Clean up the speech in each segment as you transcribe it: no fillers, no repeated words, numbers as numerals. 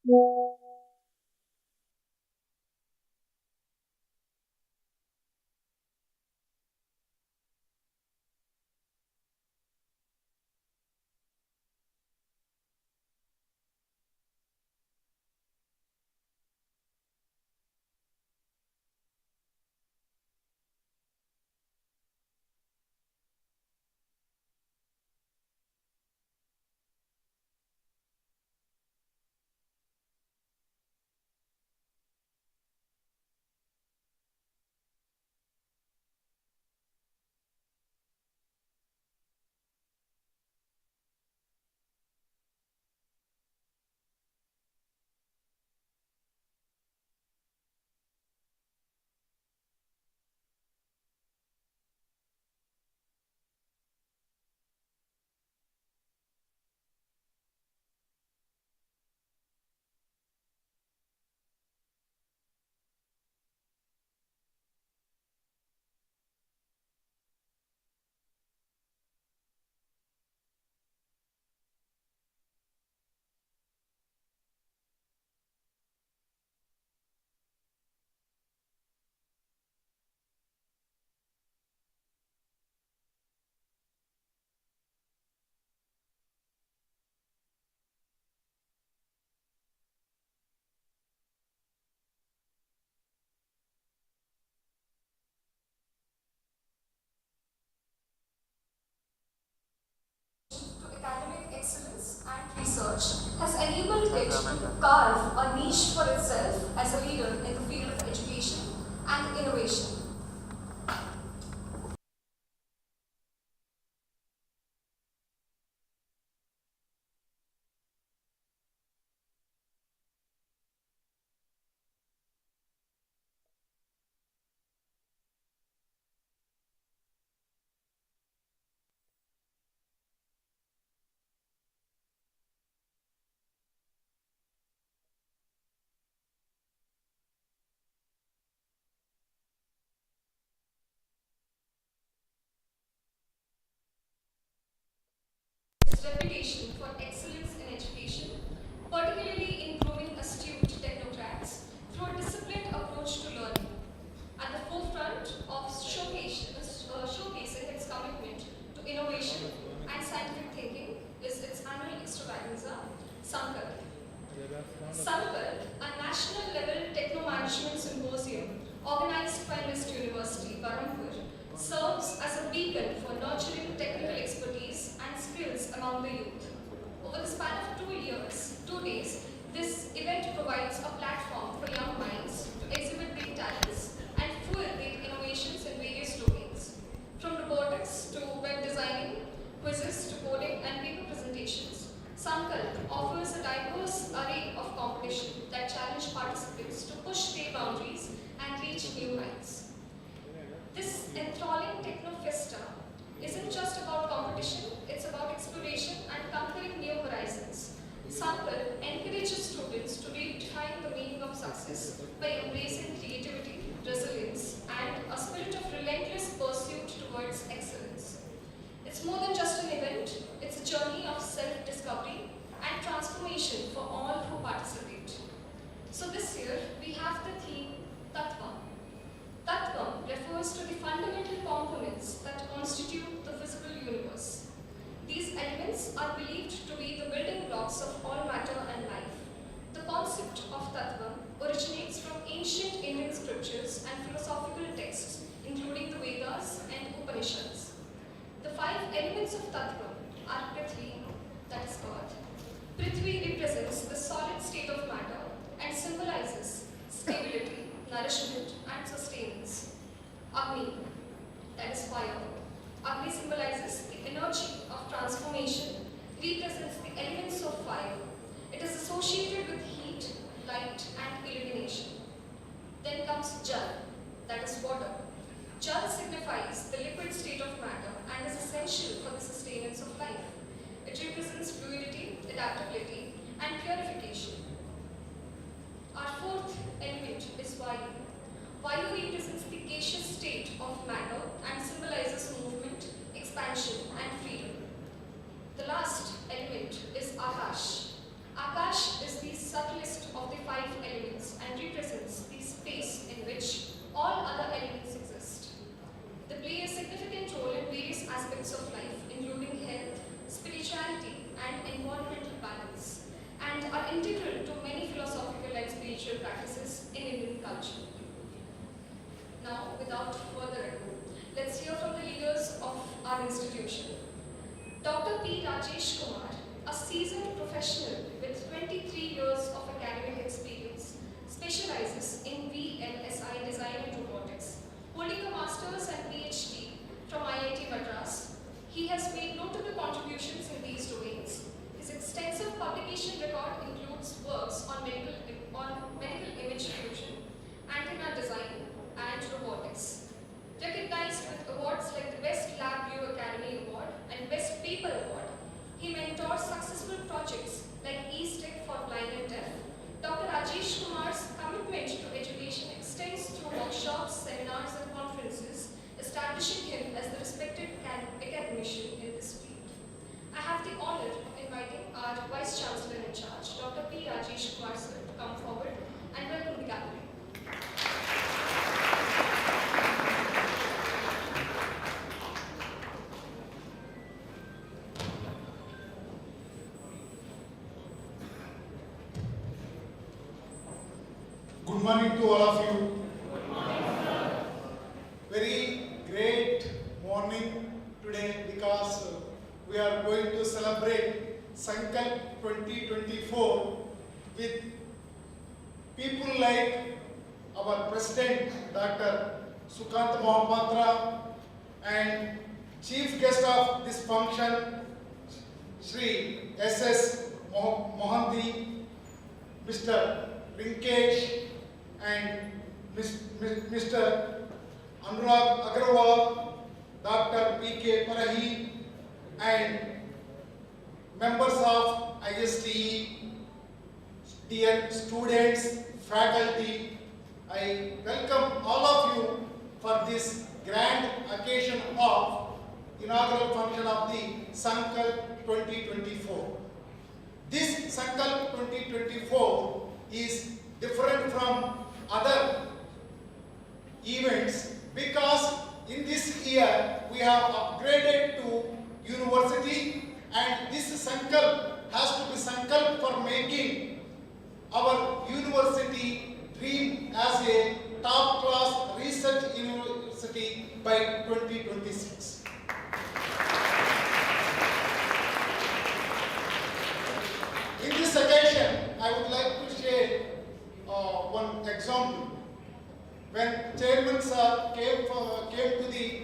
To academic excellence and research has enabled it to carve a niche for itself as a leader in the field of education and innovation. Its reputation for excellence in education, particularly in grooming astute technocrats through a disciplined approach to learning. At the forefront of showcasing its commitment to innovation and scientific thinking is its annual extravaganza, Sankalp. Sankalp, a national level techno-management symposium organized by NIST University, Berhampur, serves as a beacon for nurturing technical expertise and skills among the youth. Over the span of 2 years, 2 days, this event provides a platform for young minds to exhibit their talents and fuel their innovations in various domains. From robotics to web designing, quizzes to coding and paper presentations, Sankalp offers a diverse array of competition that challenge participants to push their boundaries and reach new heights. This enthralling techno-fiesta isn't just about competition, it's about exploration and conquering new horizons. Sankalp encourages students to redefine the meaning of success by embracing creativity, resilience, and a spirit of relentless pursuit towards excellence. It's more than just an event, it's a journey of self-discovery and transformation for all who participate. So this year, we have the theme Tattva. Tattva refers to the fundamental components that constitute the visible universe. These elements are believed to be the building blocks of all matter and life. The concept of Tattva originates from ancient Indian scriptures and philosophical texts, including the Vedas and Upanishads. The 5 elements of Tattva are Prithvi, that is earth. Prithvi represents the solid state of matter and symbolizes stability, nourishment, and sustenance. Agni, that is fire. Agni symbolizes the energy of transformation, represents the elements of fire. It is associated with heat, light, and illumination. Then comes Jal, that is water. Jal signifies the liquid state of matter and is essential for the sustenance of life. It represents fluidity, adaptability, and purification. Our 4th element is Vayu. Vayu represents the gaseous state of matter and symbolizes movement, expansion, and freedom. The last element is Akash. Akash is the subtlest of the five elements and represents the space in which all other elements exist. They play a significant role in various aspects of life, including health, spirituality, and environmental balance, and are integral to many philosophical and spiritual practices in Indian culture. Now, without further ado, let's hear from the leaders of our institution. Dr. P. Rajesh Kumar, a seasoned professional with 23 years of academic experience, specializes in VLSI design and robotics, holding a master's and PhD from IIT Madras. He has made notable contributions in these domains. His extensive publication record includes works on medical image fusion, antenna design, and robotics. Recognized with awards like the Best Lab View Academy Award and Best Paper Award, he mentors successful projects like ISTE for blind and deaf. Dr. Rajesh Kumar's commitment to education extends through workshops, seminars, and conferences, establishing him as the respected academician in this field. I have the honor of inviting our Vice Chancellor in charge, Dr. P. Rajesh Kumar sir, to come forward and welcome the gathering. Good morning to all of you. Very great morning today because we are going to celebrate Sankalp 2024 with people like our President Dr. Sukant Mohapatra and Chief Guest of this function Shri S.S. Mohanty, Mr. Rinkesh and Mr. Anurag Agarwal, Dr. P.K. Parahi, and members of ISTE, dear students, faculty. I welcome all of you for this grand occasion of inaugural function of the Sankalp 2024. This Sankalp 2024 is different from other events because in this year we have upgraded to university, and this Sankalp has to be Sankalp for making our university dream as a top class research university by 2026. In this occasion, I would like to share one example. When Chairman Sir came to the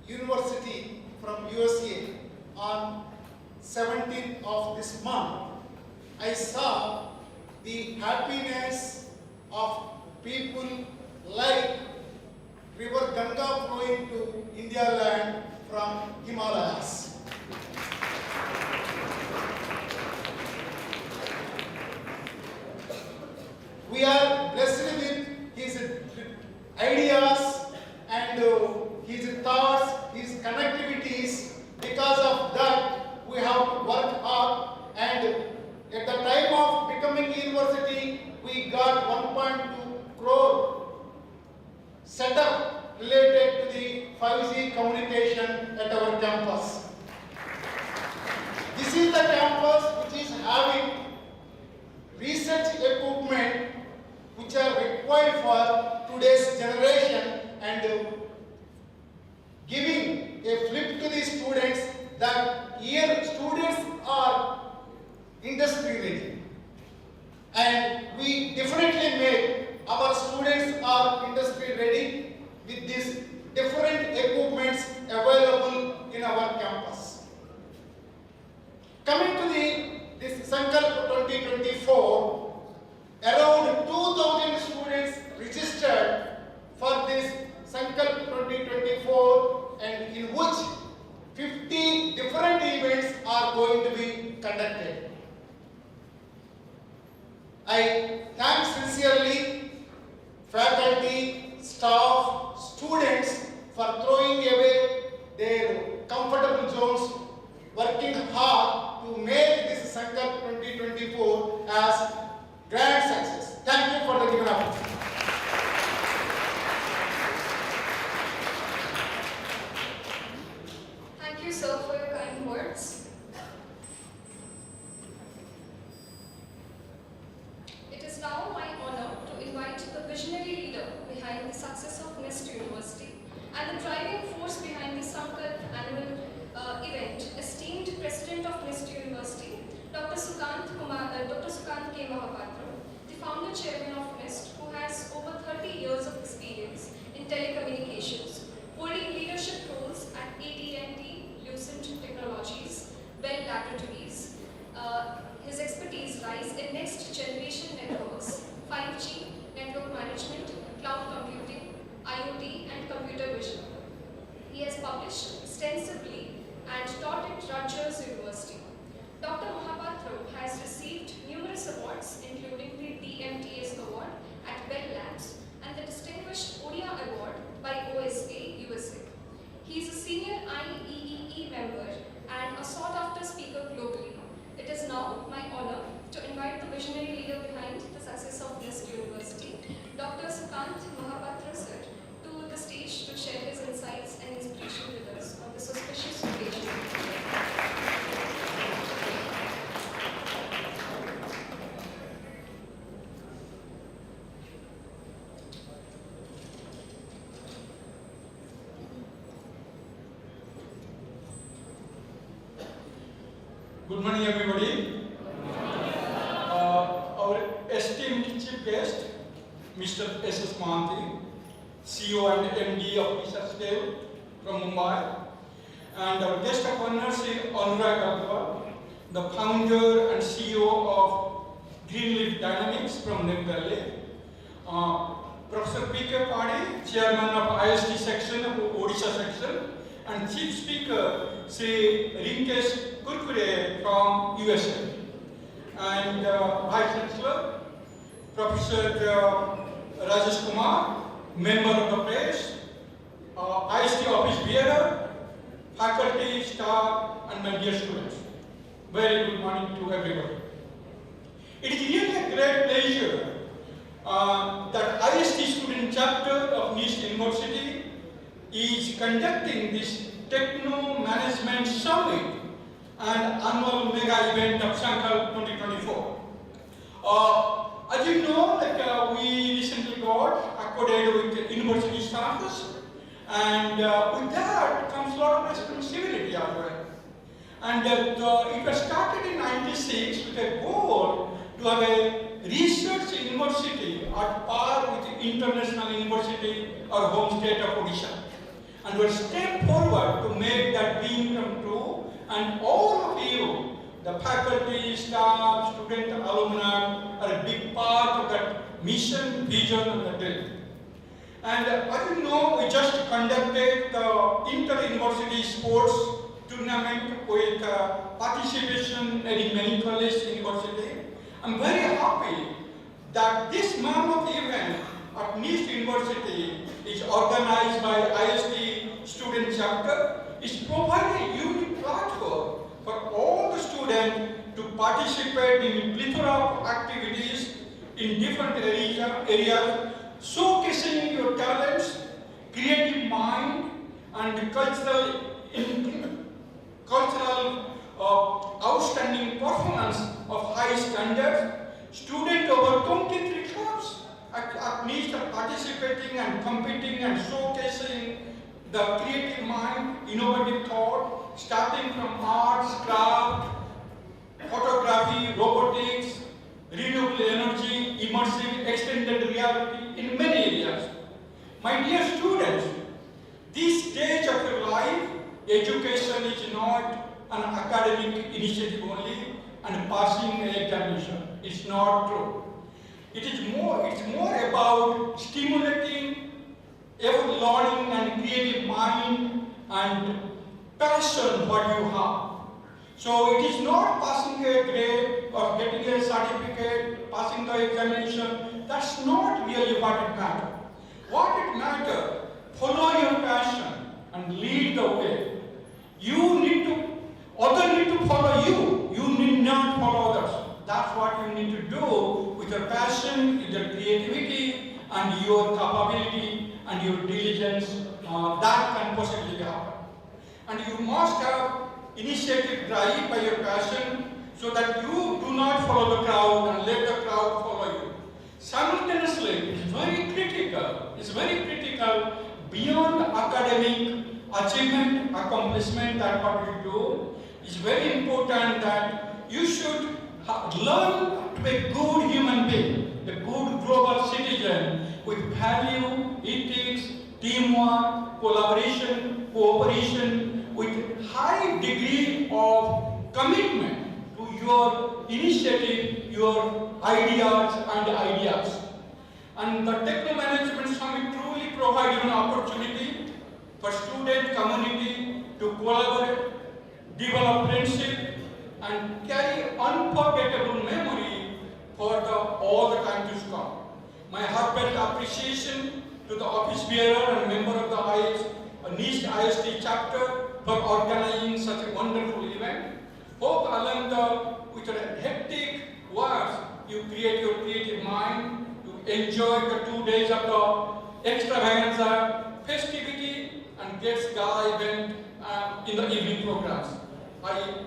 university from USA on 17th of this month, I saw the happiness of people like River Ganga flowing to India land from Himalayas. We are blessed with his ideas and his thoughts, his connectivities. Because of that, we have to work hard, and at the time of becoming university, we got 1.2 crore setup related to the 5G communication at our campus. This is the campus which is having research equipment which are required for today's generation, and giving a flip to the students that here students are industry ready, and we definitely make our students are industry ready with these different equipments available in our campus. Coming to this Sankalp 2024, around 2,000 students registered for this Sankalp 2024, and in which 50 different events are going to be conducted. I thank sincerely faculty, staff, students for throwing away their comfortable zones, working hard to make this Sankalp 2024 awards. It is now my honor to invite the visionary leader behind the success of NIST University and the driving force behind the Sankalp annual event, esteemed President of NIST University, Dr. Sukant K. Mahapatra, the founder chairman of NIST, who has over 30 years of experience in telecommunications, holding leadership roles at AT&T, Lucent Technologies, Bell Laboratories. His expertise lies in next generation networks, 5G, network management, cloud computing, IoT, and computer vision. He has published extensively and taught at Rutgers University. Dr. Mahapatra has received numerous awards, including the DMTS Award at Bell Labs and the Distinguished ODIA Award by OSA, USA. He is a senior IEEE member and a sought-after speaker globally. It is now my honor to invite the visionary leader behind the success of NIST University, Dr. Sukant Mahapatra sir, to the stage to share his insights and inspiration with us on this auspicious occasion. Good morning, everybody. Our esteemed chief guest, Mr. S.S. Mohanty, CEO and MD of ISTE from Mumbai, and our guest of honor, Sri Inaugural, the founder and CEO of Greenleaf Dynamics from New Delhi, Professor P.K. Padi, chairman of ISTE section of Odisha section, and chief speaker, Sri Rinkesh Kurkure from USA, and Vice Chancellor, Professor Rajesh Kumar, member of the press, ISTE office bearer, faculty, staff, and my dear students. Very good morning to everybody. It is really a great pleasure that ISTE student chapter of NIST University is conducting this techno-management summit and annual mega event of Sankalp 2024. As you know, we recently got accorded with the university status, and with that comes a lot of responsibility as well. And it was started in '96 with a goal to have a research university at par with the international university, our home state of Odisha. And we'll step forward to make that dream come true, and all of you, the faculty, staff, student, alumni, are a big part of that mission, vision, and the dream. And as you know, we just conducted the inter-university sports tournament with participation in many colleges university. I'm very happy that this mammoth event at NIST University is organized by ISTE student chapter. It's providing a unique platform for all the students to participate in plethora of activities in different areas, showcasing your talents, creative mind, and cultural outstanding performance of high standards. Students over 23 clubs at NIST are participating and competing and showcasing the creative mind, innovative thought, starting from arts, craft, photography, robotics, renewable energy, immersive, extended reality in many areas. My dear students, this stage of your life, education is not an academic initiative only and passing an examination. It's not true. It's more about stimulating every learning and creative mind and passion what you have. So it is not passing a grade or getting a certificate, passing the examination. That's not really what it matters. What it matters, follow your passion and lead the way. Others need to follow you. You need not follow others. That's what you need to do with your passion, with your creativity, and your capability and your diligence. That can possibly happen. And you must have initiative drive by your passion so that you do not follow the crowd and let the crowd follow you. Simultaneously, it's very critical beyond academic achievement, accomplishment that what you do. It's very important that you should learn to be a good human being, a good global citizen with value, ethics, teamwork, collaboration, cooperation, with high degree of commitment to your initiative, your ideas. And the Techno-Management Summit truly provides an opportunity for student community to collaborate, develop friendship, and carry unforgettable memory for all the time to come. My heartfelt appreciation to the office bearer and member of the NIST ISTE chapter for organizing such a wonderful event. Hope along with your hectic works, you create your creative mind to enjoy the 2 days of the extravaganza festivity and get gala event in the evening programs. I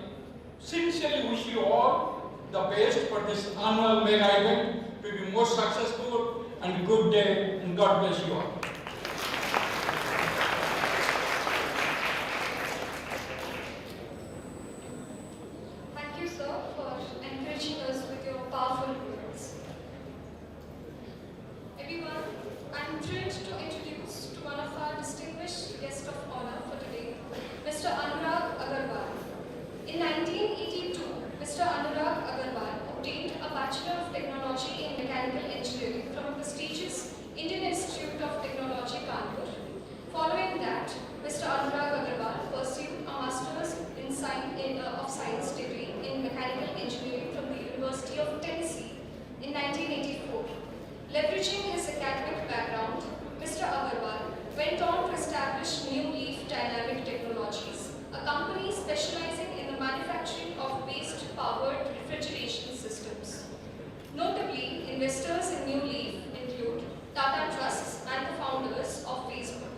sincerely wish you all the best for this annual mega event to be more successful and good day, and God bless you all. Thank you, sir, for encouraging us with your powerful words. Everyone, I'm thrilled to introduce to one of our distinguished guests of honor for today, Mr. Anurag Agarwal. In 1982, Mr. Anurag Agarwal obtained a Bachelor of Technology in Mechanical Engineering from a prestigious Indian Institute of Technology, Kanpur. Following that, Mr. Anurag Agarwal pursued a Master's of Science degree in Mechanical Engineering from the University of Tennessee in 1984. Leveraging his academic background, Mr. Agarwal went on to establish New Leaf Dynamic Technologies, a company specializing in the manufacturing of waste-powered refrigeration systems. Notably, investors in New Leaf include Tata Trusts and the founders of Facebook.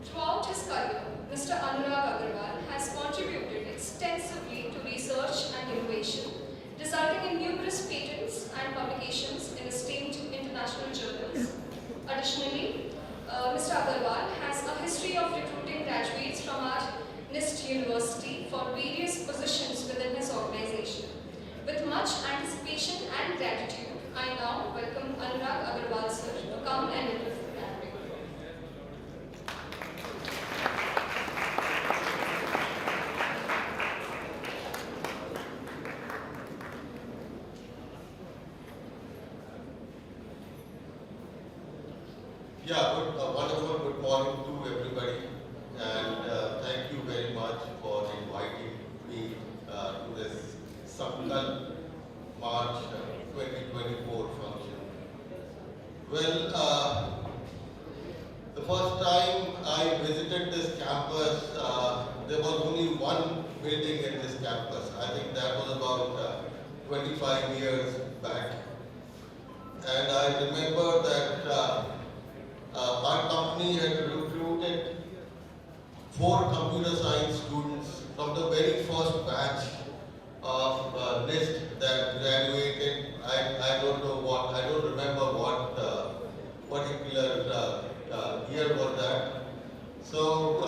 Throughout his career, Mr. Anurag Agarwal has contributed extensively to research and innovation, resulting in numerous patents and publications in esteemed international journals. Additionally, Mr. Agarwal has a history of recruiting graduates from our NIST University for various positions within his organization. With much anticipation and gratitude, I now welcome Anurag Agarwal sir to come and introduce the gathering. Yeah, wonderful good morning to everybody, and thank you very much for inviting me to this Sankalp March 2024 function. Well, the first time I visited this campus, there was only one building in this campus. I think that was about 25 years back. And I remember that our company had recruited 4 computer science students from the very first batch of NIST that graduated. I don't remember what particular year was that. So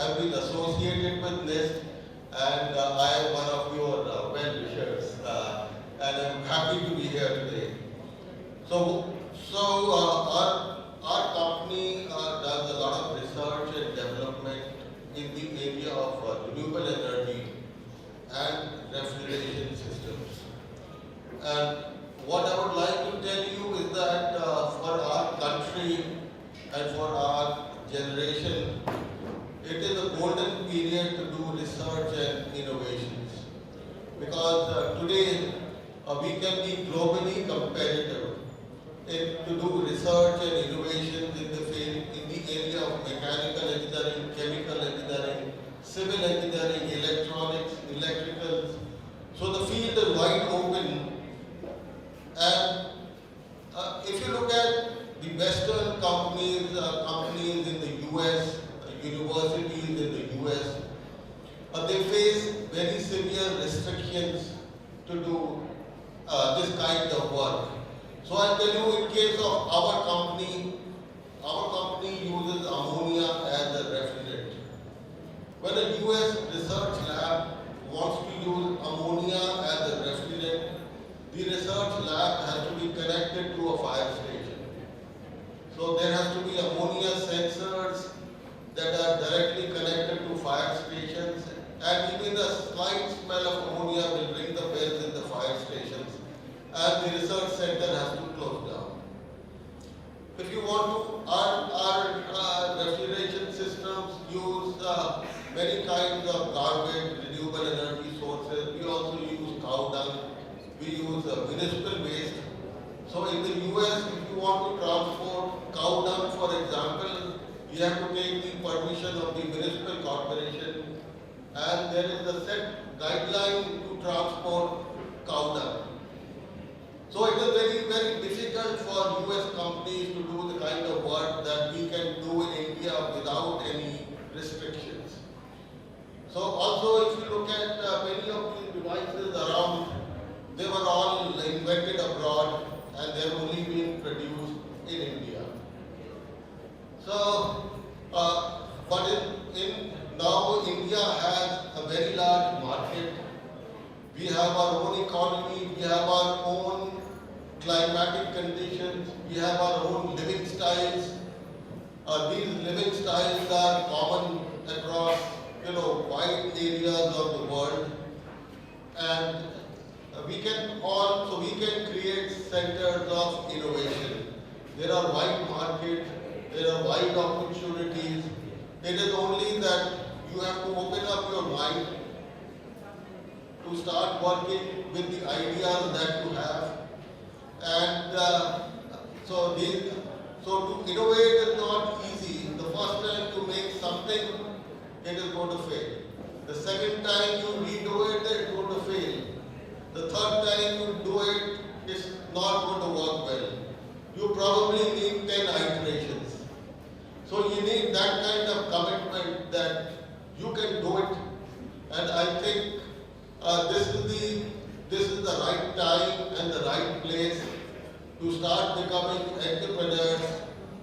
I've been associated with NIST, and I am one of your well-wishers, and I'm happy to be here today. So our company does a lot of research and development in the area of renewable energy and refrigeration systems. And what I would like to tell you is that for our country and for our generation, it is a golden period to do research and innovations. Because today we can be globally competitive to do research and innovations in the area of mechanical engineering, chemical engineering, civil engineering, electronics, electricals. So the field is wide open. And if you look at the Western companies in the US, universities in the US, very severe restrictions to do this kind of work. So I'll tell you, in case of our company uses ammonia as a refrigerant. When a US research lab wants to use ammonia as a refrigerant, the research lab has to be connected to a fire station. So there has to be ammonia sensors that are directly connected to fire stations, and even a slight smell of ammonia will ring the bells in the fire stations, and the research center has to close down. If you want to, our refrigeration systems use many kinds of garbage, renewable energy sources. We also use cow dung. We use municipal waste. So in the US, if you want to transport cow dung, for example, you have to take the permission of the municipal corporation, and there is a set guideline to transport cow dung. So it is very, very difficult for US companies to do the kind of work that we can do in India without any restrictions. So also, if you look at many of these devices around, they were all invented abroad and they're only being produced in India. So, but now India has a very large market. We have our own economy, we have our own climatic conditions, we have our own living styles. These living styles are common across, wide areas of the world, and we can create centers of innovation. There are wide markets, there are wide opportunities. It is only that you have to open up your mind to start working with the ideas that you have. And so to innovate is not easy. The first time to make something, it is going to fail. The second time you redo it, it is going to fail. The third time you do it, it's not going to work well. You probably need 10 iterations. So you need that kind of commitment that you can do it. And I think this is the right time and the right place to start becoming entrepreneurs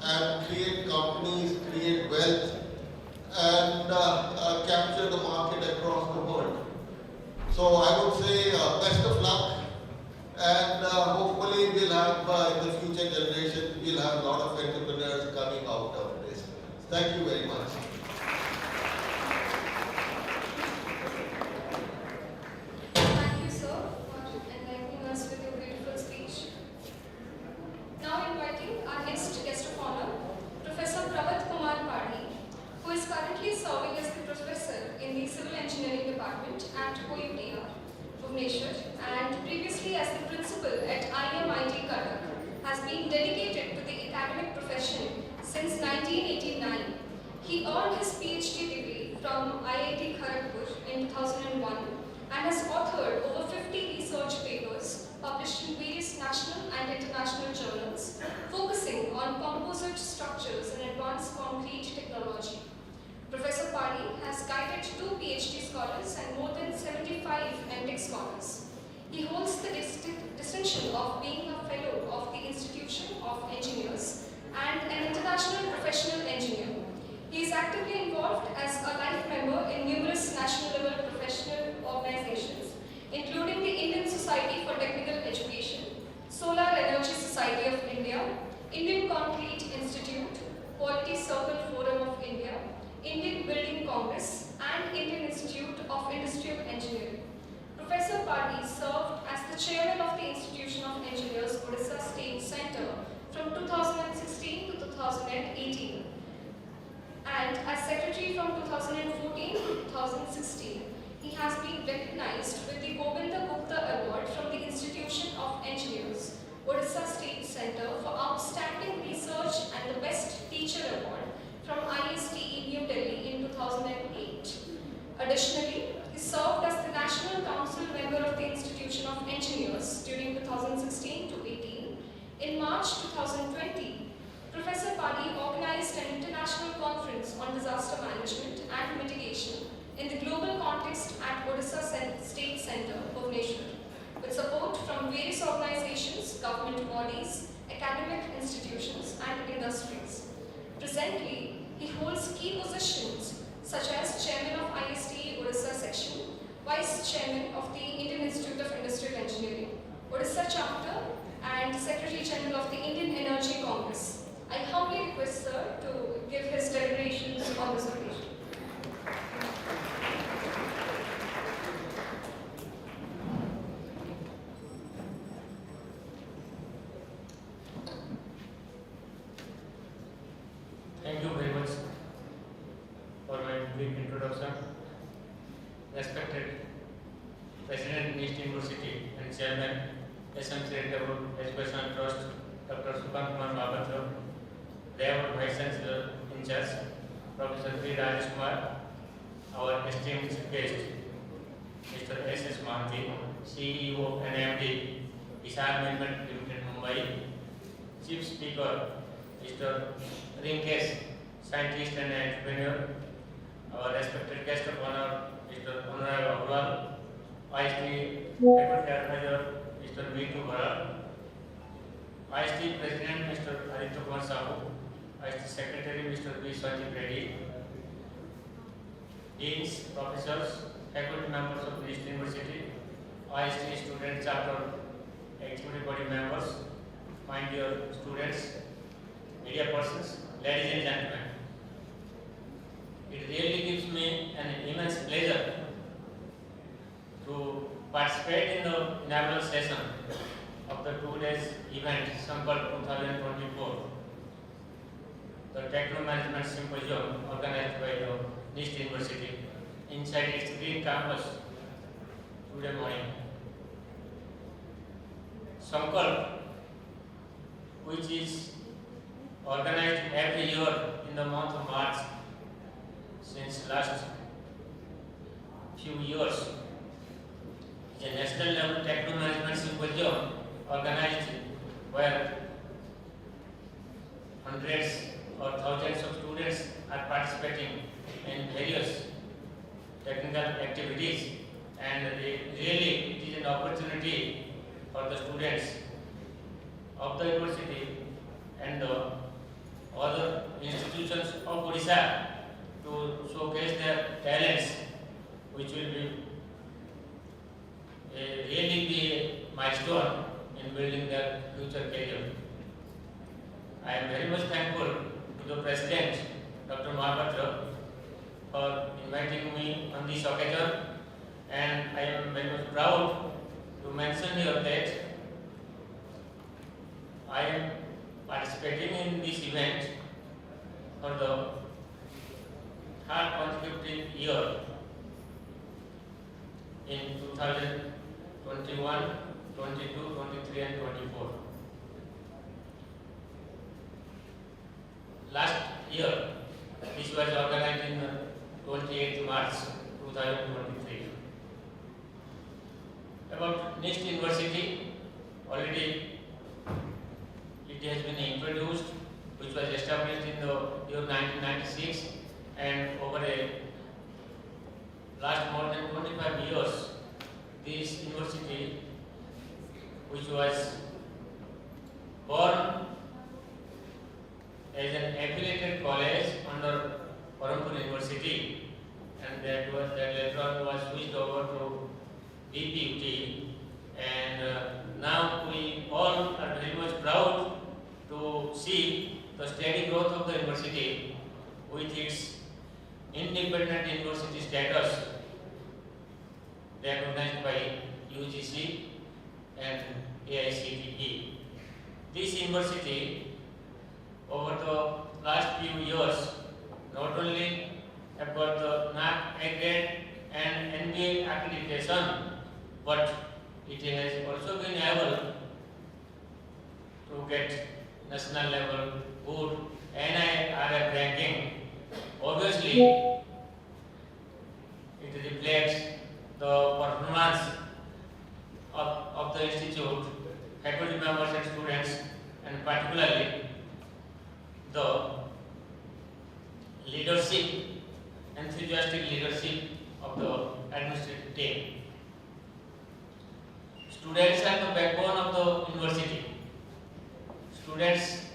and create companies, create wealth, and capture the market across the world. So I would say best of luck, and hopefully we'll have in the future generations, we'll have a lot of entrepreneurs coming out of this. Thank you very much. Thank you, sir, for enlightening us with your beautiful speech. Now inviting our next guest of honor, Professor who is currently serving as the professor in the Civil Engineering Department at OUTR, Bhubaneswar, and previously as the principal at IMIT Cuttack, has been dedicated to the academic profession since 1989. He earned his PhD degree from IIT Kharagpur in 2001 and has authored over 50 research papers published in various national and international journals, focusing on composite structures and advanced concrete technology. Professor Padi has guided 2 PhD scholars and more than 75 MTech scholars. He holds the distinction of being a fellow of the Institution of Engineers and an international professional engineer. He is actively involved as a life member in numerous national level professional organizations, including the Indian Society for Technical Education, Solar Energy Society of India, Indian Concrete Institute, Quality Circle Forum of India, Indian Building Congress, and Indian Institute of Industrial Engineering. Professor Padi served as the chairman of the Institution of Engineers, Odisha State Center from 2016 to 2018, and as secretary from 2014 to 2016. He has been recognized with the Govinda Gupta Award from the Institution of Engineers, Odisha State Center for Outstanding Research and the Best Teacher Award from ISTE New Delhi in 2008. Additionally, he served as the National Council member of the Institution of Engineers during 2016 to 18. In March 2020, Professor Padi organized an international conference on disaster management and mitigation in the global context at Odisha Center, Bhubaneswar, with support from various organizations, government bodies, academic institutions, and industries. Presently, he holds key positions such as Chairman of ISTE Odisha Section, Vice Chairman of the Indian Institute of Industrial Engineering, Odisha Chapter, and Secretary General of the Indian Energy Congress. I humbly request Sir to give his deliberations on this occasion. Thank you very much for my brief introduction. Respected President NIST University and Chairman SMC Education Trust, Dr. Sukan Kumar Mahapatra, Reverend Vice Chancellor in charge, Professor P. Rajesh Kumar, our esteemed guest, Mr. S.S. Mahanti, CEO and MD, Vishal Management Limited, Mumbai, Chief Speaker, Mr. Rinkesh, scientist and entrepreneur, our respected guest of honor, Mr. Inaugural, ISTE Faculty Advisor, Mr. V2 Bharat, ISTE President, Mr. Aditya Kumar Sahu, ISTE Secretary, Mr. V. Sanjeev Reddy, Deans, Professors, Faculty Members of NIST University, ISTE Student Chapter Executive Body Members, my dear students, media persons, ladies and gentlemen. It really gives me an immense pleasure to participate in the inaugural session of the 2 days event Sankalp 2024, the techno-management symposium organized by the NIST University inside its green campus today morning. Sankalp, which is organized every year in the month of March since last few years, is a national level techno-management symposium organized where hundreds or thousands of students are participating in various technical activities, and really it is an opportunity for the students of the university and the other institutions of Odisha to showcase their talents, which will be really be a milestone in building their future career. I am very much thankful to the President, Dr. Mahapatra, for inviting me on this occasion, and I am very much proud to mention here that I am participating in this event for the third consecutive year in 2021, 22, 23 and 24. Last year, this was organized in 28th March 2023. About NIST University, already it has been introduced, which was established in the year 1996, and over a last more than 25 years, this university, which was born as an affiliated college under Berhampur University, and that later on was switched over to BPUT, and now we all are very much proud to see the steady growth of the university with its independent university status recognized by UGC and AICTE. This university over the last few years not only have got the NAAC A grade and NBA accreditation, but it has also been able to get national level good NIRF ranking. Obviously, it reflects the performance of the institute, faculty members and students, and particularly the leadership, enthusiastic leadership of the administrative team. students are the backbone of the university. Students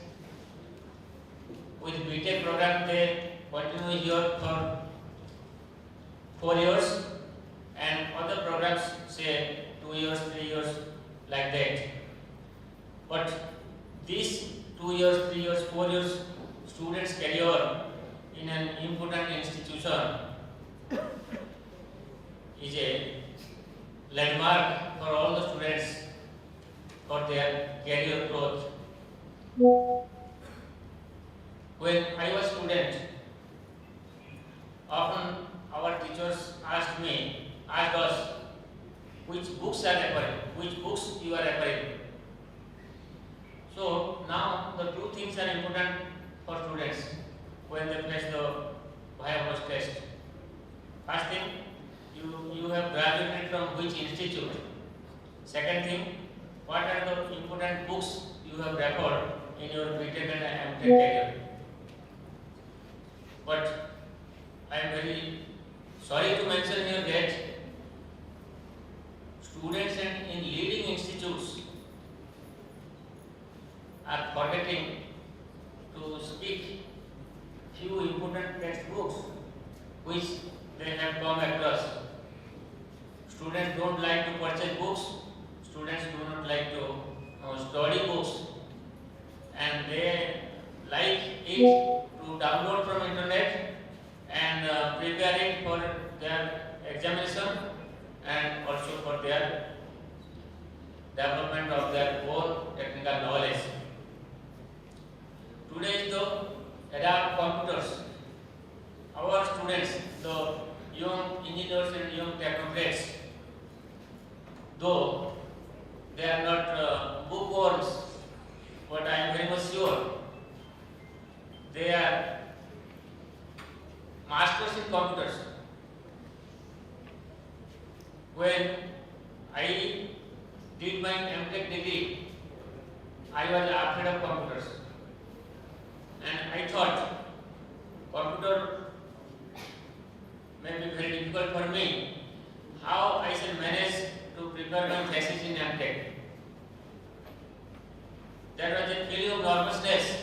with BTech program, they continue here for 4 years, and other programs say 2 years, 3 years, like that. But these 2 years, 3 years, 4 years students' career in an important institution is a landmark for all the students for their career growth. When I was student, often our teachers asked us, which books are referring, which books you are referring. So now the two things are important for students when they face the Berhampur test. First thing, you have graduated from which institute. Second thing, what are the important books you have referred in your BTech and MTech career. But I am very sorry to mention here that students and in leading institutes are forgetting to speak few important textbooks which they have come across. Students don't like to purchase books, students do not like to study books, and they like it to download from internet and prepare it for their examination and also for their development of their own technical knowledge. Today is the era of computers. Our students, the young engineers and young technocrats, though they are not bookworms, but I am very much sure they are masters in computers. When I did my MTech degree, I was afraid of computers, and I thought computer may be very difficult for me. How I shall manage to prepare my thesis in MTech? There was a feeling of nervousness.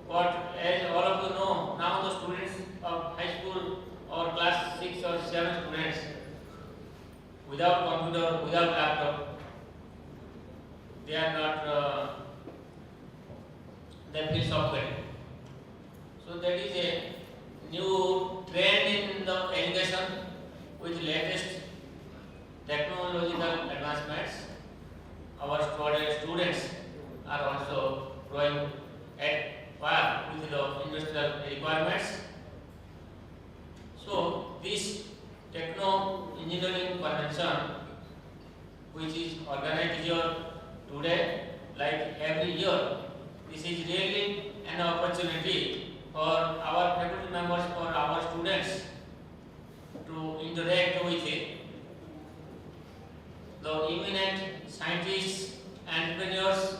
But as all of you know, now the students of high school or class 6 or 7 students, without computer, without laptop, they are not, they feel software. So that is a new trend in the education with latest technological advancements. Our students are also growing at par with the industrial requirements. So this techno-engineering convention, which is organized here today, like every year, this is really an opportunity for our faculty members, for our students to interact with the eminent scientists, entrepreneurs,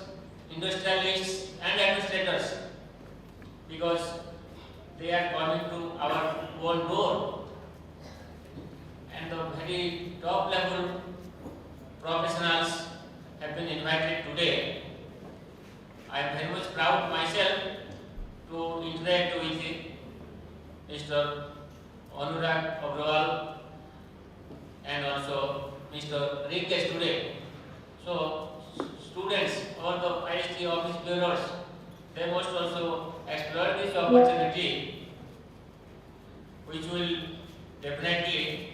industrialists and administrators, because they are coming to our own door, and the very top level professionals have been invited today. I am very much proud myself to interact with Mr. Inaugural and also Mr. Rikesh today. So students or the ISTE office bearers, they must also explore this opportunity, which will definitely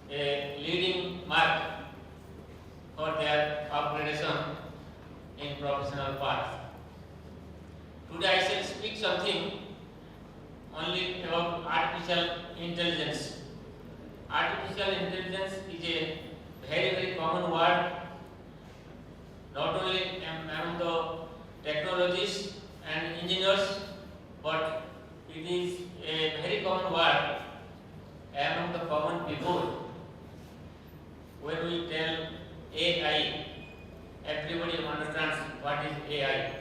a leading mark for their upgradation in professional path. Today I shall speak something only about artificial intelligence. Artificial intelligence is a very, very common word, not only among the technologists and engineers, but it is a very common word among the common people. When we tell AI, everybody understands what is AI.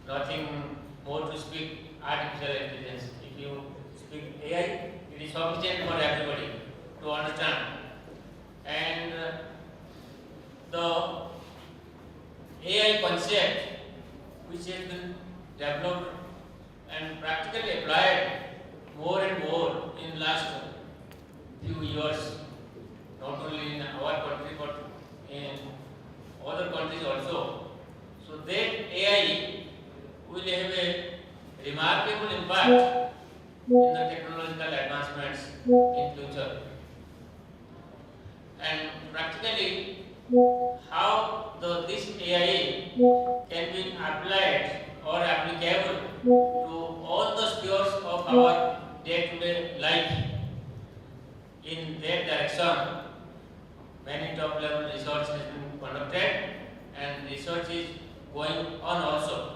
Nothing more to speak artificial intelligence. If you speak AI, it is sufficient for everybody to understand. And few years, not only in our country but in other countries also. So that AI will have a remarkable impact in the technological advancements in future. And practically, how this AI can be applied or applicable to all the spheres of our day-to-day life. In that direction, many top-level research has been conducted and research is going on also.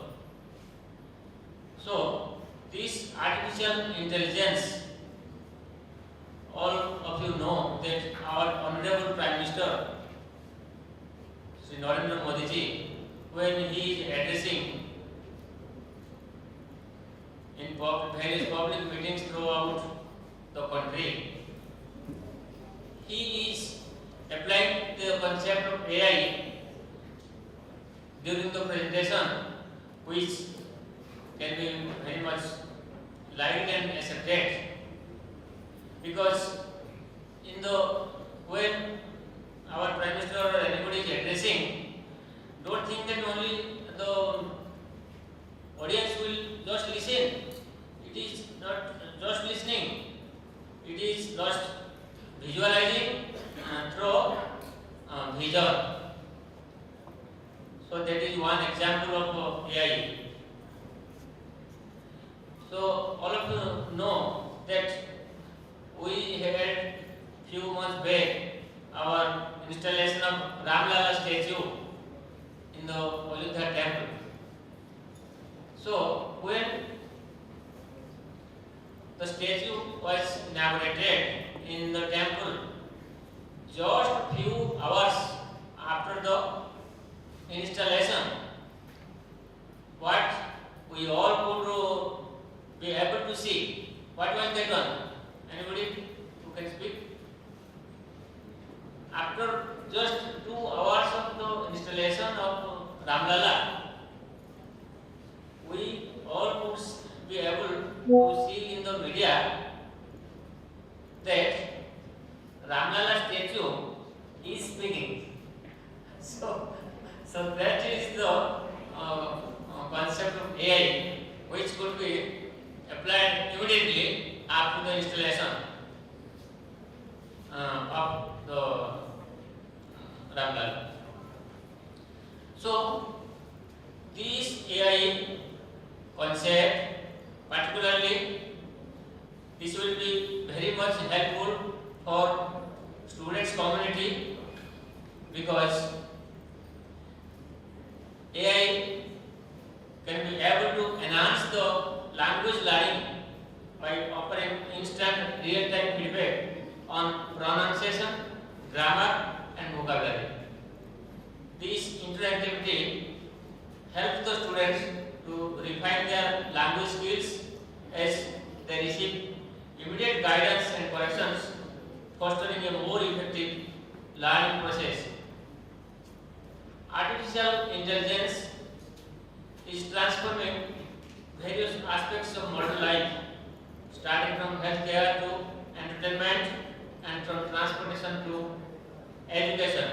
So, this artificial intelligence, all of you know that our Honorable Prime Minister, Sri Narendra Modi ji, when he is addressing in various public meetings throughout the country, he is applying the concept of AI during the presentation, which can be very much liked and accepted, because when our Prime Minister or anybody is addressing, don't think that only the audience will just listen. It is not just listening, it is just visualizing through vision. So that is one example of AI. So all of you know that we had few months back our installation of Ramlala statue in the Ayodhya temple. So when the statue was inaugurated in the temple, just few hours after the installation, what we all could be able to see, what was that one? Anybody who can speak? After just 2 hours of the installation of Ramlala, we all could be able to see in the media that Ramlala statue is speaking. So that is the concept of AI, which could be applied immediately after the installation of the Ramlala. So this AI concept, particularly, this will be very much helpful for students community, because AI can be able to enhance the language learning by offering instant real-time feedback on pronunciation, grammar and vocabulary. This interactivity helps the students to refine their language skills as they receive immediate guidance and corrections, fostering a more effective learning process. Artificial intelligence is transforming various aspects of modern life, starting from healthcare to entertainment and from transportation to education,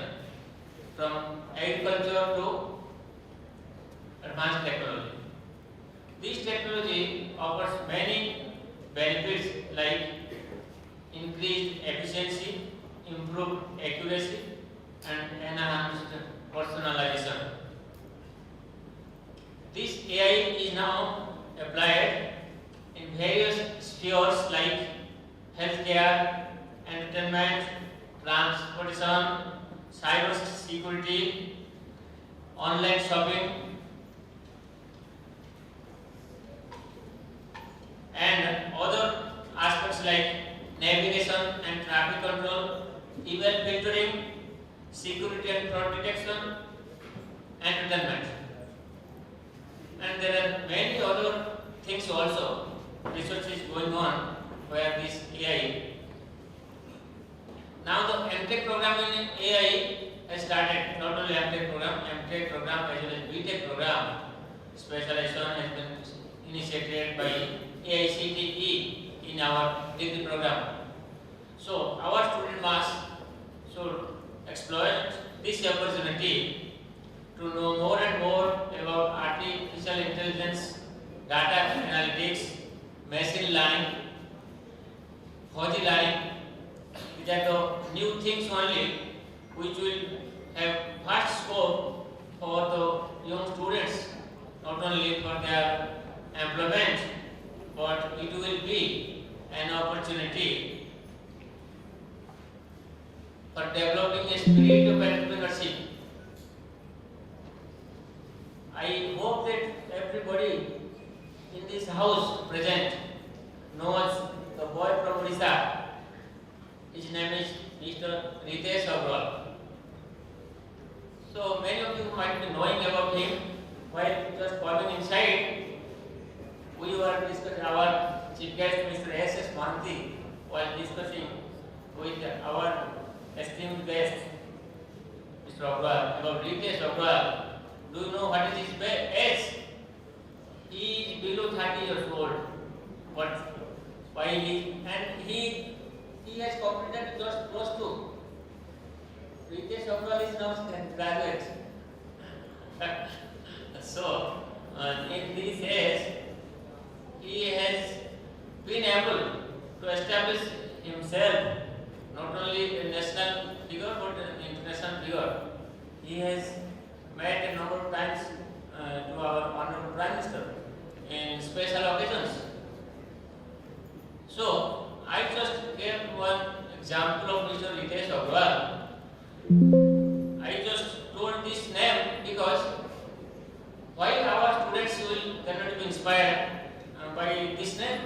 from agriculture to advanced technology. This technology offers many benefits like increased efficiency, improved accuracy, and enhanced personalization. This AI is now applied in various spheres like healthcare, entertainment, transportation, cyber security, online shopping, and other aspects like navigation and traffic control, email filtering, security and fraud detection, entertainment. And there are many other things also. Research is going on where this AI. Now the MTech program in AI has started. Not only MTech program as well as BTech program. Specialization has been initiated by AICTE in our degree program. So our opportunity to know more and more about artificial intelligence, data analytics, machine learning, fuzzy learning. These are the new things only which will have vast scope for the young students, not only for their employment, but it will be an opportunity for developing a spirit of entrepreneurship. I hope that everybody in this house present knows the boy from Odisha. His name is Mr. Inaugural. So many of you might be knowing about him. While just coming inside, we were discussing, our chief guest Mr. S.S. Manti was discussing with our esteemed guest Mr. Agrawal about Ritesh Agrawal. Do you know what is his age? He is below 30 years old. But why he has completed just close to. Ritesh Agrawal is now graduate. So in this age, he has been able to establish himself not only a national figure but an international figure. He has met a number of times to our Honorable Prime Minister in special occasions. So I just gave one example of Mr. Ritesh Agrawal. I just told this name because why our students will cannot be inspired by this name.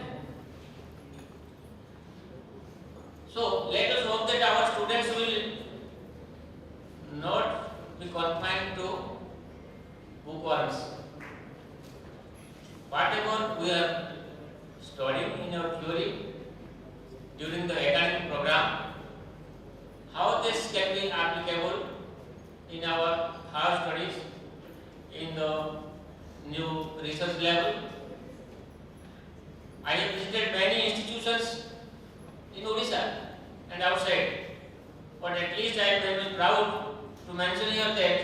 So let us hope that our students will not be confined to bookworms. Whatever we are studying in our theory during the academic program, how this can be applicable in our higher studies in the new research level. I have visited many institutions in Odisha and outside, but at least I am very proud to mention here that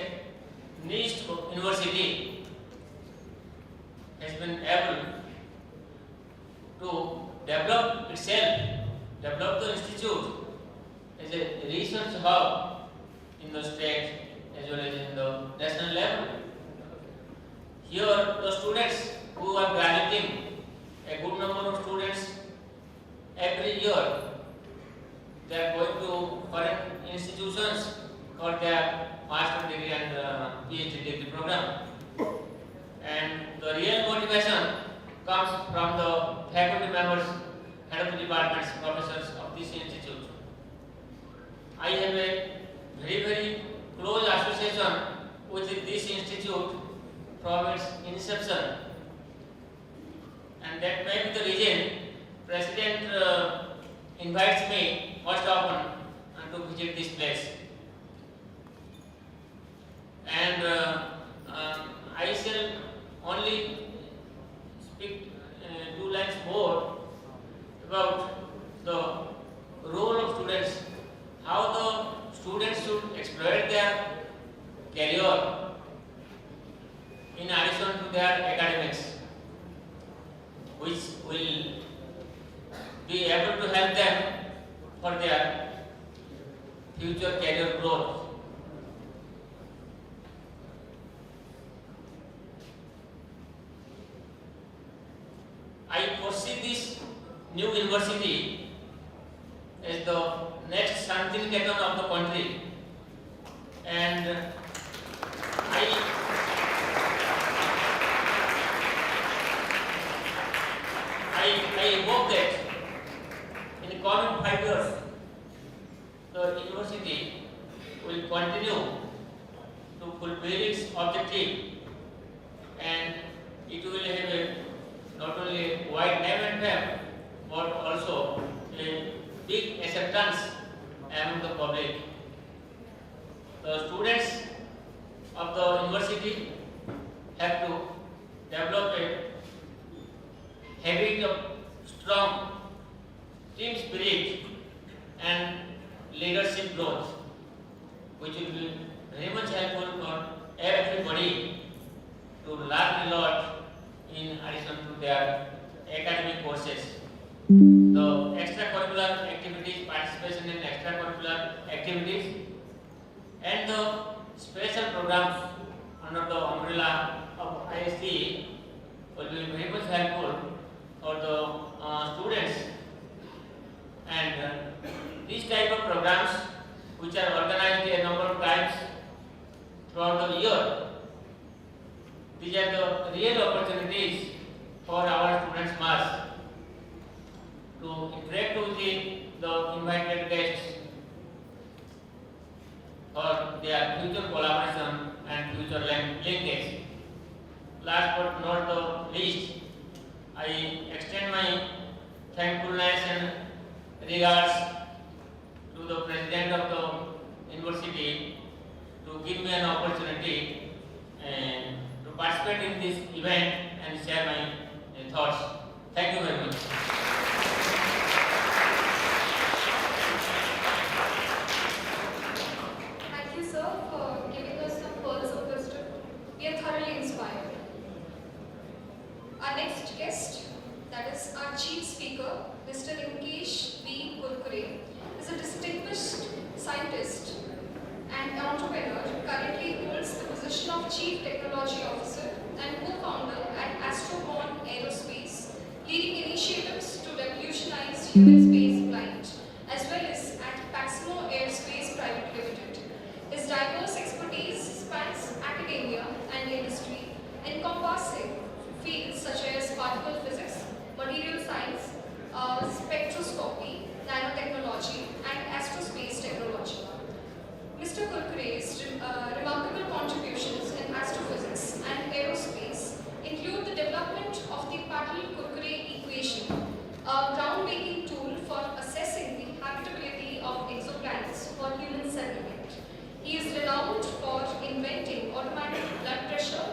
NIST University has been able to develop itself, develop the institute as a research hub in the state as well as in the national level. Here the students who are graduating, a good number of students every year, they are going to foreign institutions for their master degree and PhD degree program. And the real motivation comes from the faculty members, head of the departments, professors of this institute. I have a very, very close association with this institute from its inception. And that may be the reason President invites me most often to visit this place. And I shall only speak 2 lines more about the role of students, how the students should exploit their career in addition to their academics, which will be able to help them for their future career growth. I foresee this new university as the next Sankalp of the country, and I hope that in the coming 5 years, the university will continue to fulfill its objective, and it will have not only a wide name and fame, but also a big acceptance among the public. The students of the university have to develop a habit of strong team spirit and leadership growth, which will be very much helpful for everybody to learn a lot in addition to their academic courses. The extracurricular activities, participation in extracurricular activities, and the special programs under the umbrella of ISTE will be very much helpful for the students. And these type of programs, which are organized a number of times throughout the year, these are the real opportunities for our students mass to interact with the invited guests for their future collaboration and future linkage. Last but not the least, I extend my thankfulness and regards to the President of the University to give me an opportunity to participate in this event and share my thoughts. Thank you very much. Thank you, sir, for giving us some pearls of wisdom. We are thoroughly inspired. Our next guest, that is our chief speaker, Mr. Mukesh V. Kurkure, is a distinguished scientist and entrepreneur. Currently holds the position of Chief Technology Officer and co-founder at Astroborn Aerospace, leading initiatives to revolutionize human space flight, as well as at Paximo Aerospace Private Limited. His diverse expertise spans academia and industry, encompassing fields such as particle physics, material science, spectroscopy, nanotechnology, and astrospace technology. Mr. Kurkure's remarkable contributions in astrophysics and aerospace include the development of the Patel-Kurkure equation, a groundbreaking tool for assessing the habitability of exoplanets for human settlement. He is renowned for inventing automatic blood pressure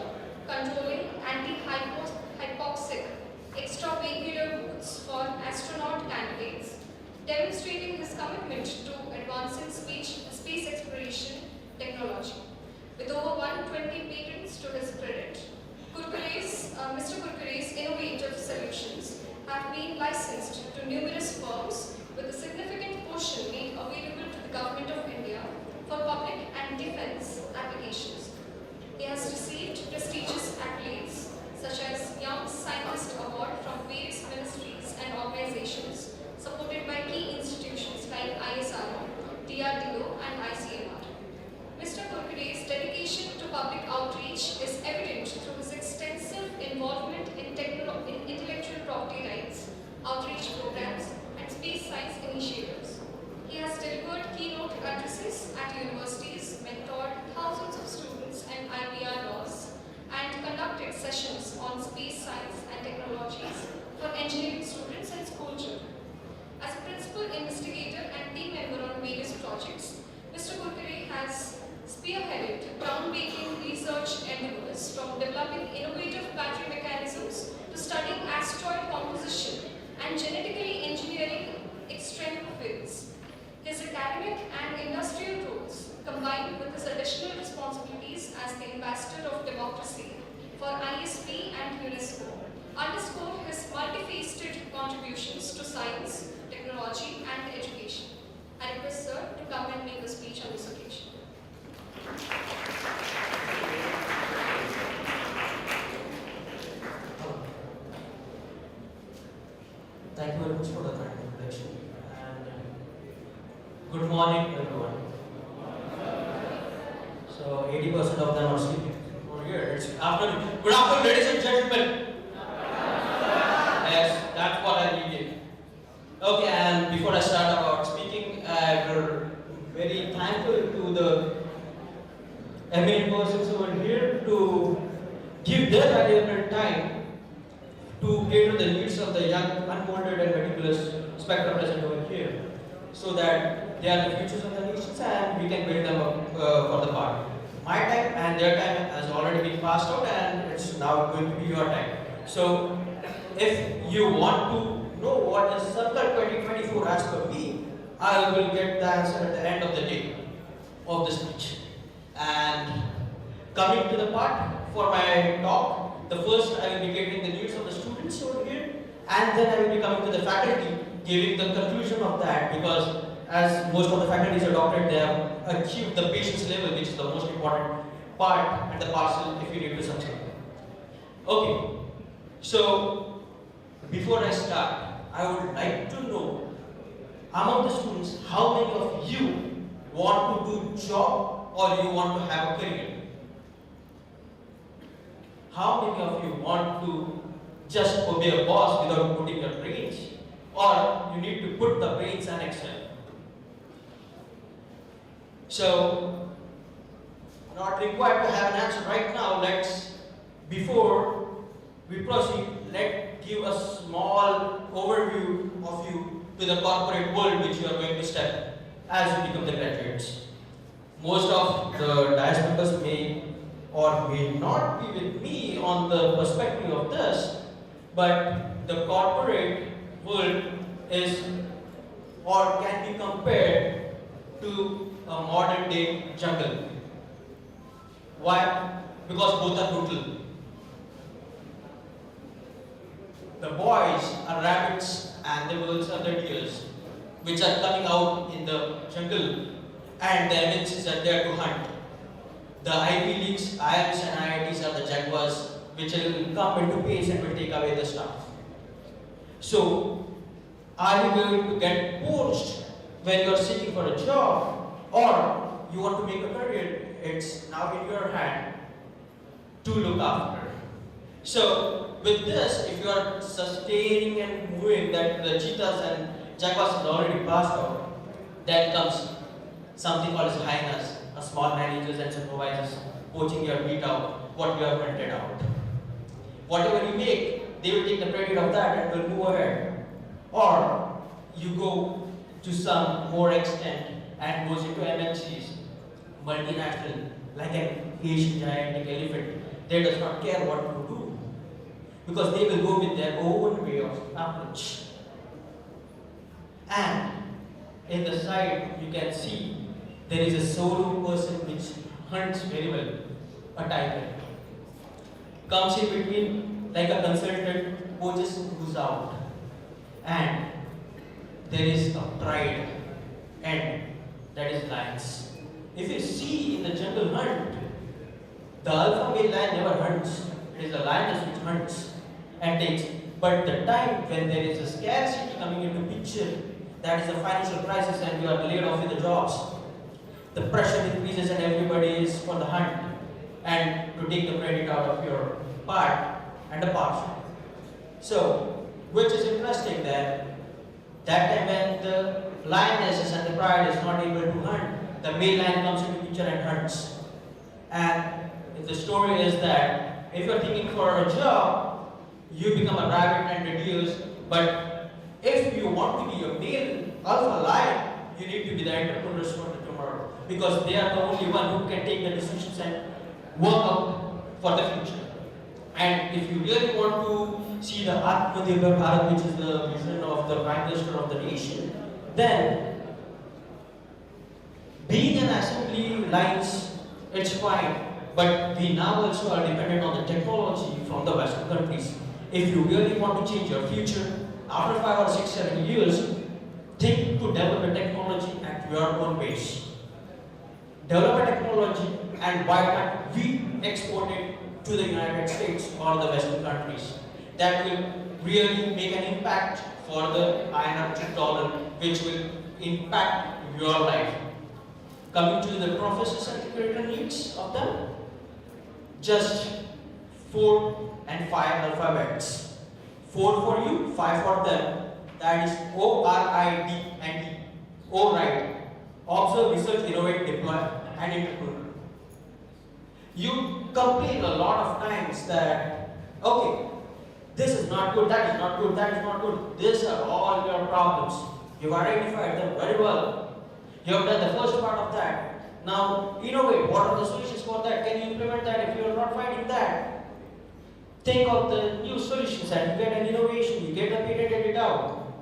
controlling anti-hypoxic extravehicular boots for astronaut candidates, demonstrating his commitment to advancing space exploration technology. With over 120 patents to his credit, Mr. Kurkure's innovative solutions have been licensed to numerous firms, with a significant portion made available to the Government of India for public and defense applications. He has received prestigious accolades such as Young Scientist Award from various ministries and organizations supported by key institutions like ISRO, DRDO, and ICMR. Mr. Kurkure's dedication to public outreach is evident through his extensive involvement in intellectual property rights, outreach programs, and space science initiatives. He has delivered keynote addresses at universities, mentored thousands of students and IPR laws, and conducted sessions on space science and technologies for engineering students and school children. As a principal investigator and team member on various projects, Mr. Kurkure has spearheaded groundbreaking research endeavors, from developing innovative battery mechanisms to studying asteroid composition and genetically engineering extreme fields. His academic and industrial roles, combined with his additional responsibilities as the ambassador of democracy for ISTE and UNESCO, underscore his multifaceted contributions to science, technology, and education. I request sir to come and make a speech on this occasion. Thank you very much for the kind introduction. And good morning, everyone. So 80% of them are sleeping over here. It's afternoon. Good afternoon, ladies and gentlemen. Yes, that's what I needed. Okay, and before I start about speaking, we're very thankful to the eminent persons who are here to give their valuable time to cater the needs of the young, unmolded and meticulous spectrum present over here, so that they are the futures of the nations and we can build them up for the part. My time and their time has already been passed out and it's now going to be your time. So if you want to know what is Sankalp 2024 as per me, I will get the answer at the end of the day of the speech. And coming to the part for my talk, the first I will be getting the needs of the students over here, and then I will be coming to the faculty, giving the conclusion of that, because as most of the faculties are doctorate, they have achieved the patience level, which is the most important part and the parcel if you need to succeed. Okay, so before I start, I would like to know among the students, how many of you want to do job or you want to have a career? How many of you want to just obey a boss without putting your brains, or you need to put the brains and excel? So, not required to have an answer right now. Before we proceed, let's give a small overview of you to the corporate world which you are going to step as you become the graduates. Most of the DIAS members may or may not be with me on the perspective of this, but the corporate world is or can be compared to a modern day jungle. Why? Because both are brutal. The boys are rabbits and the girls are the deers, which are coming out in the jungle, and the MNCs are there to hunt. The Ivy Leagues, IIMs and IITs are the jaguars, which will come into pace and will take away the stuff. So, are you going to get poached when you are seeking for a job, or you want to make a career? It's now in your hand to look after. So, with this, if you are sustaining and moving that the cheetahs and jaguars have already passed out, then comes something called as hyenas, a small managers and supervisors poaching your meat out, what you have rented out. Whatever you make, they will take the credit of that and will move ahead. Or you go to some more extent and goes into MNCs, multinational, like an Asian gigantic elephant. They does not care what you do, because they will go with their own way of approach. And in the side you can see there is a solo person which hunts very well, a tiger. Comes in between like a consultant, poaches who's out. And there is a pride, and that is lions. If you see in the jungle hunt, the alpha male lion never hunts. It is the lioness which hunts and takes. But the time when there is a scarcity coming into picture, that is a financial crisis and you are laid off with the jobs, the pressure increases and everybody is for the hunt and to take the credit out of your part and the parcel. So, which is interesting that time when the lionesses and the pride is not able to hunt, the male lion comes into picture and hunts. And the story is that if you're thinking for a job, you become a rabbit and a deer, but if you want to be a male alpha lion, you need to be the entrepreneurs for the tomorrow, because they are the only one who can take the decisions and work out for the future. And if you really want to see the Atmanirbhar Bharat, which is the vision of the Prime Minister of the nation, then being an assembly lines, it's fine. But we now also are dependent on the technology from the Western countries. If you really want to change your future, after 5 or 6, 7 years, think to develop a technology at your own pace. Develop a technology, and why can't we export it to the United States or the Western countries? That will really make an impact for the INR to dollar, which will impact your life. Coming to the professors and curriculum needs of them, just 4 and 5 alphabets. 4 for you, 5 for them. That is O-R-I-D and E. O right. Observe, research, innovate, deploy, and entrepreneur. You complain a lot of times that, okay, this is not good, that is not good, that is not good. These are all your problems. You've identified them very well. You have done the first part of that. Now, innovate. What are the solutions for that? Can you implement that? If you are not finding that, think of the new solutions and you get an innovation, you get the patent and it out.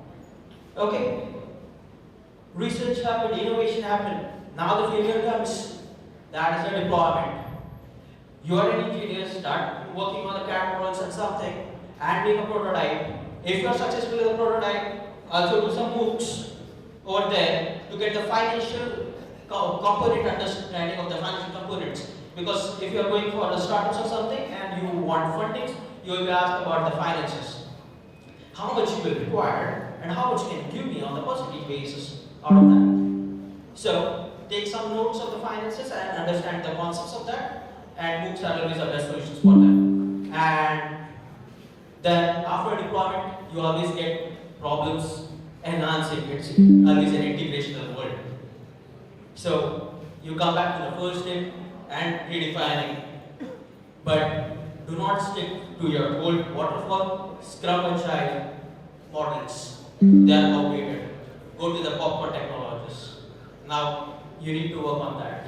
Okay? Research happened, innovation happened. Now the failure comes. That is the deployment. You are an engineer, start working on the CAD models and something, and make a prototype. If you are successful with the prototype, also do some MOOCs over there to get the financial component understanding of the financial components. Because if you are going for the startups or something and you want funding, you will be asked about the finances. How much you will require and how much can you give me on the percentage basis out of that. So take some notes of the finances and understand the concepts of that, and MOOCs are always the best solutions for them. And then after deployment, you always get problems enhancing. It's always an integrational world. So you come back to the first step and redefining. But do not stick to your old waterfall, Scrum and Agile models. They are outdated. Go to the popcorn technologies. Now you need to work on that.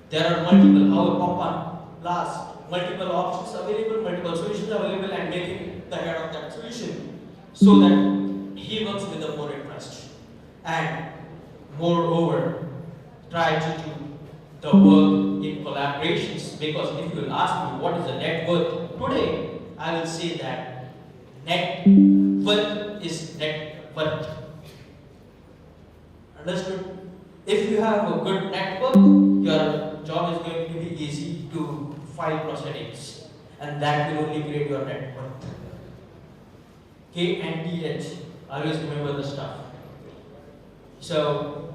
There are multiple, how a popcorn lasts, multiple options available, multiple solutions available, and make him the head of that solution so that he works with the more interest. And moreover, try to do the work in collaborations, because if you will ask me what is the net worth today, I will say that net worth is net worth. Understood? If you have a good network, your job is going to be easy to file proceedings, and that will only create your net worth. K and TH, always remember the stuff. So,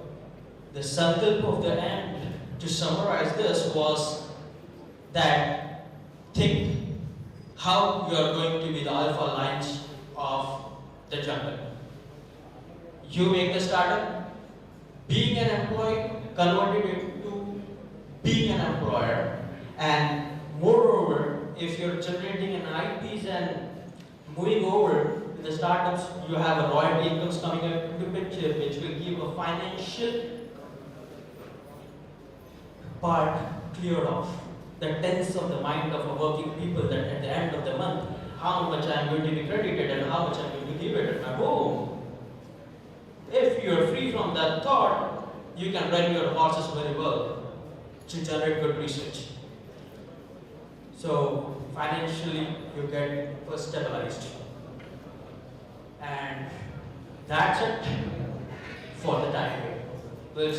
the Sankalp of the end, to summarize this, was that think how you are going to be the alpha lions of the jungle. You make the startup, being an employee, converted it to being an employer, and moreover, if you're generating an IPs and moving over to the startups, you have a royalty incomes coming into picture, which will give a financial part cleared off. The tense of the mind of a working people, that at the end of the month, how much I am going to be credited and how much I am going to give it at my home. If you are free from that thought, you can run your horses very well to generate good research. So financially, you get first stabilized. And that's it for the time being. We'll